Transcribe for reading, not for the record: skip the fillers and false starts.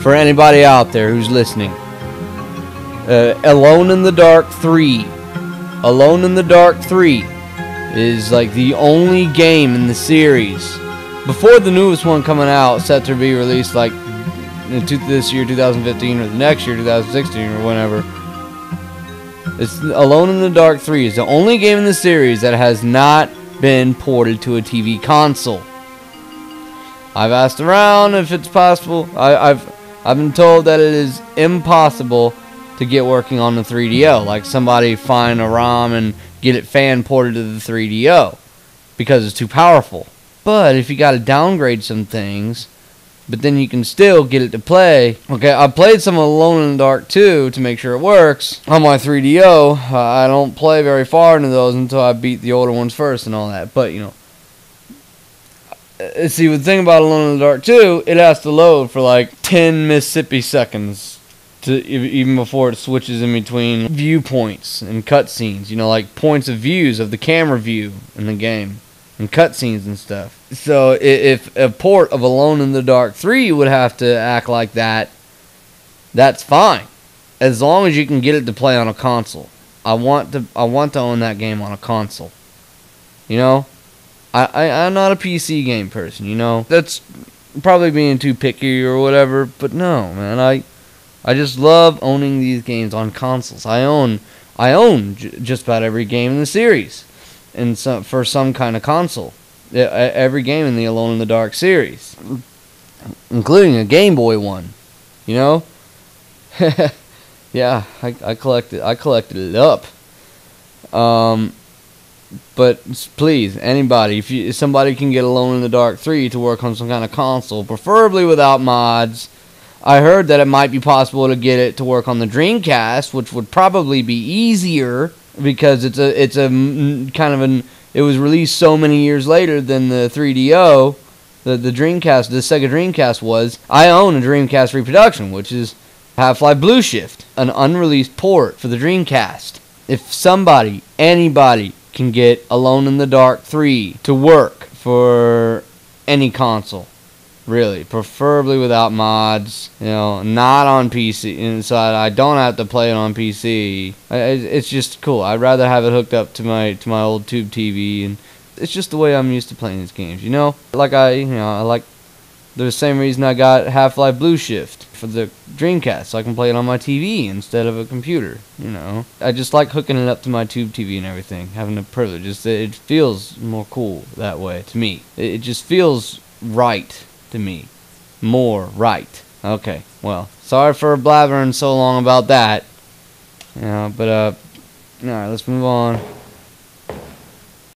for anybody out there who's listening. Alone in the Dark 3. Alone in the Dark 3 is like the only game in the series before the newest one coming out, set to be released like this year 2015 or the next year 2016 or whenever. It's Alone in the Dark 3 is the only game in the series that has not been ported to a TV console. I've asked around if it's possible. I've been told that it is impossible to get working on the 3DO. Like somebody find a ROM and get it fan ported to the 3DO because it's too powerful. But if you got to downgrade some things, but then you can still get it to play. Okay, I played some Alone in the Dark 2 to make sure it works on my 3DO. I don't play very far into those until I beat the older ones first and all that. But, you know, see, the thing about Alone in the Dark 2, it has to load for like 10 Mississippi seconds to even before it switches in between viewpoints and cutscenes. You know, like points of views of the camera view in the game and cutscenes and stuff. So if a port of Alone in the Dark 3 would have to act like that, that's fine, as long as you can get it to play on a console. I want to own that game on a console. You know, I'm not a PC game person. You know, that's probably being too picky or whatever. But no, man, I just love owning these games on consoles. I own just about every game in the series, and for some kind of console. Every game in the Alone in the Dark series, including a Game Boy one. You know, yeah, I collected it up. But please, anybody, if somebody can get Alone in the Dark 3 to work on some kind of console, preferably without mods. I heard that it might be possible to get it to work on the Dreamcast, which would probably be easier because it's a kind of an. It was released so many years later than the 3DO, the Dreamcast, the Sega Dreamcast was. I own a Dreamcast reproduction, which is Half-Life Blue Shift, an unreleased port for the Dreamcast. If anybody can get Alone in the Dark 3 to work for any console, really, preferably without mods, you know, not on PC, and so I don't have to play it on PC. It's just cool. I'd rather have it hooked up to my old tube TV, and it's just the way I'm used to playing these games, you know? I like the same reason I got Half-Life Blue Shift for the Dreamcast, so I can play it on my TV instead of a computer, you know? I just like hooking it up to my tube TV and everything, having the privilege. It feels more cool that way to me. It just feels right to me. More right. Okay, well, sorry for blabbering so long about that. You know, but alright, let's move on.